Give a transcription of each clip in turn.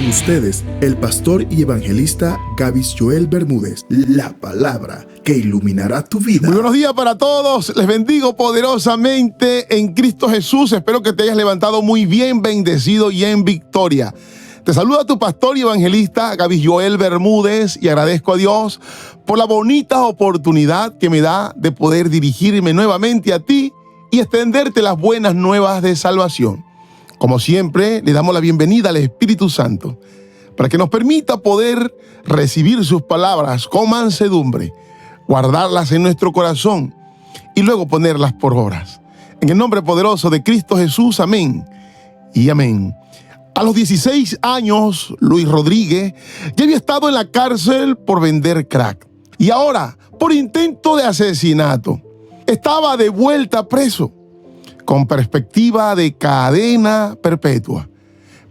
ustedes, el pastor y evangelista Gavis Joel Bermúdez. La palabra que iluminará tu vida. Muy buenos días para todos. Les bendigo poderosamente en Cristo Jesús. Espero que te hayas levantado muy bien, bendecido y en victoria. Te saluda tu pastor y evangelista Gavis Joel Bermúdez y agradezco a Dios por la bonita oportunidad que me da de poder dirigirme nuevamente a ti y extenderte las buenas nuevas de salvación. Como siempre, le damos la bienvenida al Espíritu Santo para que nos permita poder recibir sus palabras con mansedumbre, guardarlas en nuestro corazón y luego ponerlas por obras. En el nombre poderoso de Cristo Jesús, amén y amén. A los 16 años, Luis Rodríguez ya había estado en la cárcel por vender crack. Y ahora, por intento de asesinato, estaba de vuelta preso, con perspectiva de cadena perpetua.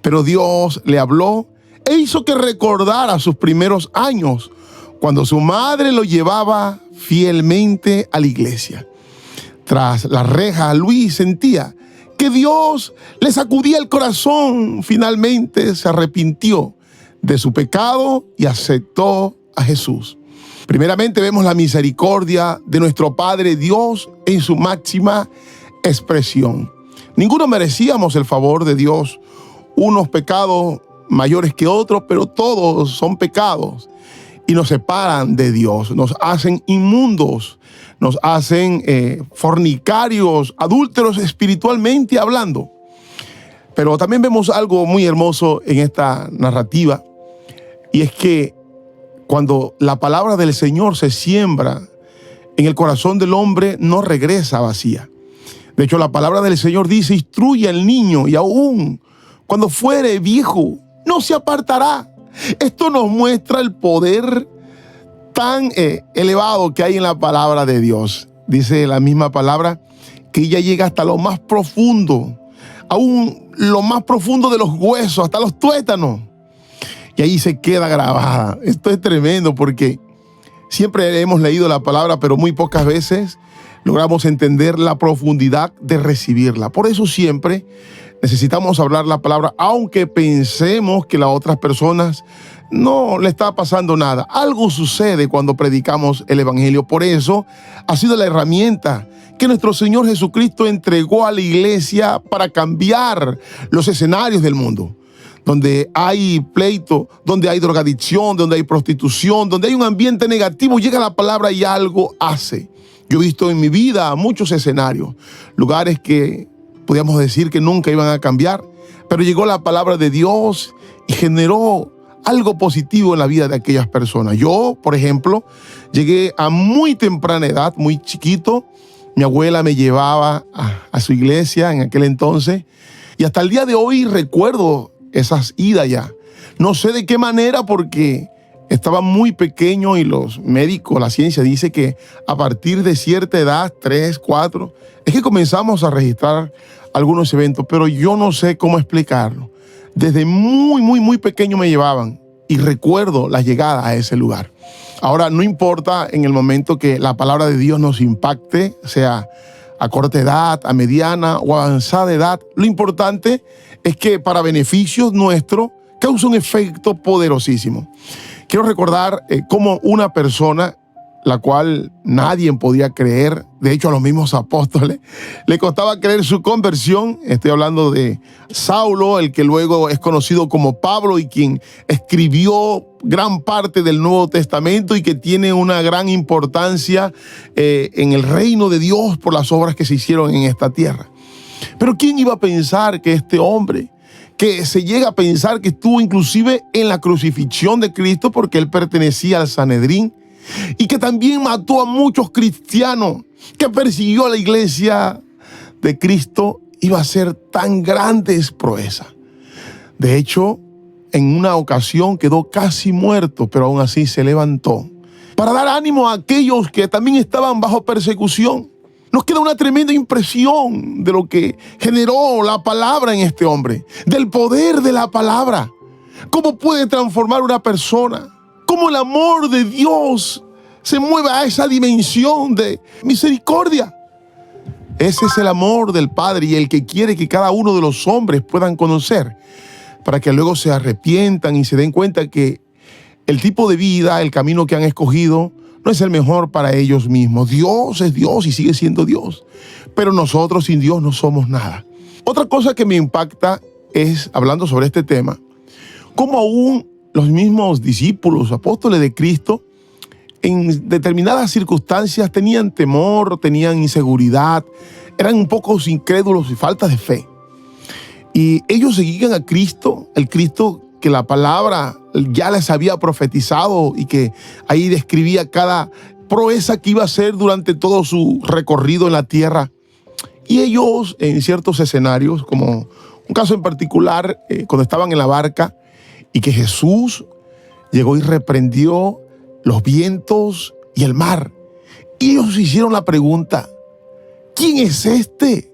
Pero Dios le habló e hizo que recordara sus primeros años, cuando su madre lo llevaba fielmente a la iglesia. Tras la reja, Luis sentía que Dios le sacudía el corazón. Finalmente se arrepintió de su pecado y aceptó a Jesús. Primeramente vemos la misericordia de nuestro Padre Dios en su máxima expresión. Ninguno merecíamos el favor de Dios, unos pecados mayores que otros, pero todos son pecados y nos separan de Dios, nos hacen inmundos, nos hacen fornicarios, adúlteros espiritualmente hablando. Pero también vemos algo muy hermoso en esta narrativa, y es que cuando la palabra del Señor se siembra en el corazón del hombre, no regresa vacía. De hecho, la palabra del Señor dice: instruye al niño y aún cuando fuere viejo, no se apartará. Esto nos muestra el poder tan elevado que hay en la palabra de Dios. Dice la misma palabra que ella llega hasta lo más profundo, aún lo más profundo de los huesos, hasta los tuétanos. Y ahí se queda grabada. Esto es tremendo porque siempre hemos leído la palabra, pero muy pocas veces logramos entender la profundidad de recibirla. Por eso siempre necesitamos hablar la palabra, aunque pensemos que las otras personas no le está pasando nada. Algo sucede cuando predicamos el evangelio. Por eso ha sido la herramienta que nuestro Señor Jesucristo entregó a la iglesia para cambiar los escenarios del mundo. Donde hay pleito, donde hay drogadicción, donde hay prostitución, donde hay un ambiente negativo, llega la palabra y algo hace. Yo he visto en mi vida muchos escenarios, lugares que podíamos decir que nunca iban a cambiar, pero llegó la palabra de Dios y generó algo positivo en la vida de aquellas personas. Yo, por ejemplo, llegué a muy temprana edad, muy chiquito. Mi abuela me llevaba a su iglesia en aquel entonces y hasta el día de hoy recuerdo esas idas ya. No sé de qué manera, porque estaba muy pequeño y los médicos, la ciencia dice que a partir de cierta edad, 3, 4, es que comenzamos a registrar algunos eventos, pero yo no sé cómo explicarlo. Desde muy pequeño me llevaban y recuerdo la llegada a ese lugar. Ahora, no importa en el momento que la palabra de Dios nos impacte, sea a corta edad, a mediana o avanzada edad, lo importante es que para beneficios nuestros causa un efecto poderosísimo. Quiero recordar cómo una persona, la cual nadie podía creer, de hecho a los mismos apóstoles, le costaba creer su conversión. Estoy hablando de Saulo, el que luego es conocido como Pablo y quien escribió gran parte del Nuevo Testamento y que tiene una gran importancia en el reino de Dios por las obras que se hicieron en esta tierra. Pero ¿quién iba a pensar que este hombre, que se llega a pensar que estuvo inclusive en la crucifixión de Cristo porque él pertenecía al Sanedrín y que también mató a muchos cristianos, que persiguió a la iglesia de Cristo, iba a ser tan grandes proezas? De hecho, en una ocasión quedó casi muerto, pero aún así se levantó para dar ánimo a aquellos que también estaban bajo persecución. Nos queda una tremenda impresión de lo que generó la palabra en este hombre, del poder de la palabra. ¿Cómo puede transformar una persona? ¿Cómo el amor de Dios se mueve a esa dimensión de misericordia? Ese es el amor del Padre y el que quiere que cada uno de los hombres puedan conocer. para que luego se arrepientan y se den cuenta que el tipo de vida, el camino que han escogido, no es el mejor para ellos mismos. Dios es Dios y sigue siendo Dios, pero nosotros sin Dios no somos nada. Otra cosa que me impacta es, hablando sobre este tema, cómo aún los mismos discípulos, apóstoles de Cristo, en determinadas circunstancias tenían temor, tenían inseguridad, eran un poco incrédulos y falta de fe. Y ellos seguían a Cristo, el Cristo que la palabra ya les había profetizado y que ahí describía cada proeza que iba a hacer durante todo su recorrido en la tierra. Y ellos en ciertos escenarios, como un caso en particular, cuando estaban en la barca y que Jesús llegó y reprendió los vientos y el mar. Y ellos hicieron la pregunta, ¿quién es este?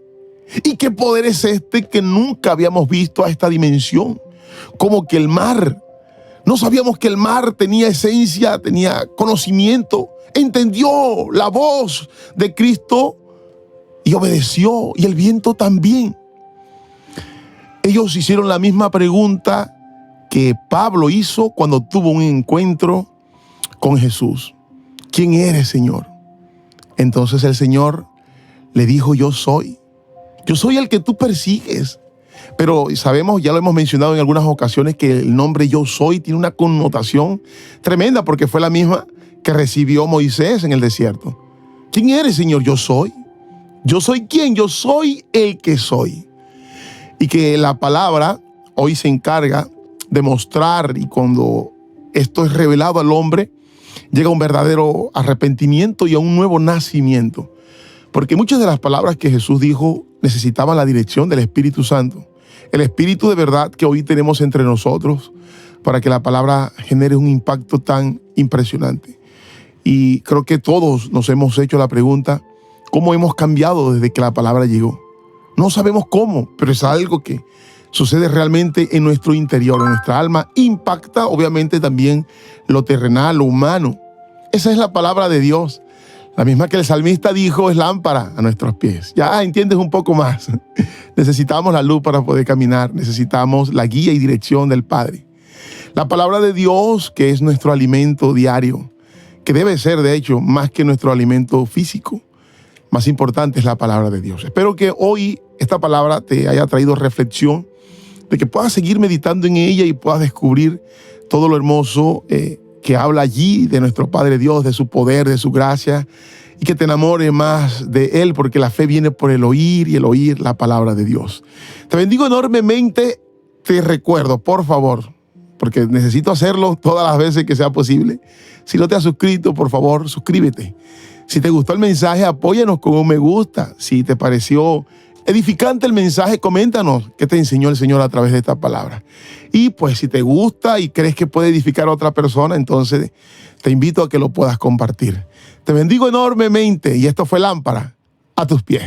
¿Y qué poder es este que nunca habíamos visto a esta dimensión? Como que el mar, no sabíamos que el mar tenía esencia, tenía conocimiento, entendió la voz de Cristo y obedeció, y el viento también. Ellos hicieron la misma pregunta que Pablo hizo cuando tuvo un encuentro con Jesús. ¿Quién eres, Señor? Entonces el Señor le dijo, yo soy el que tú persigues. Pero sabemos, ya lo hemos mencionado en algunas ocasiones, que el nombre yo soy tiene una connotación tremenda porque fue la misma que recibió Moisés en el desierto. ¿Quién eres, Señor? Yo soy. ¿Yo soy quién? Yo soy el que soy. Y que la palabra hoy se encarga de mostrar, y cuando esto es revelado al hombre, llega un verdadero arrepentimiento y a un nuevo nacimiento. Porque muchas de las palabras que Jesús dijo necesitaban la dirección del Espíritu Santo. El Espíritu de verdad que hoy tenemos entre nosotros para que la palabra genere un impacto tan impresionante. Y creo que todos nos hemos hecho la pregunta, ¿cómo hemos cambiado desde que la palabra llegó? No sabemos cómo, pero es algo que sucede realmente en nuestro interior, en nuestra alma. Impacta obviamente también lo terrenal, lo humano. Esa es la palabra de Dios. La misma que el salmista dijo, es lámpara a nuestros pies. Ya entiendes un poco más. Necesitamos la luz para poder caminar. Necesitamos la guía y dirección del Padre. La palabra de Dios, que es nuestro alimento diario, que debe ser, de hecho, más que nuestro alimento físico. Más importante es la palabra de Dios. Espero que hoy esta palabra te haya traído reflexión, de que puedas seguir meditando en ella y puedas descubrir todo lo hermoso que habla allí de nuestro Padre Dios, de su poder, de su gracia, y que te enamore más de Él, porque la fe viene por el oír y el oír la palabra de Dios. Te bendigo enormemente. Te recuerdo, por favor, porque necesito hacerlo todas las veces que sea posible. Si no te has suscrito, por favor, suscríbete. Si te gustó el mensaje, apóyanos con un me gusta. Si te pareció edificante el mensaje, coméntanos qué te enseñó el Señor a través de esta palabra. Y pues si te gusta y crees que puede edificar a otra persona, entonces te invito a que lo puedas compartir. Te bendigo enormemente y esto fue Lámpara a tus pies.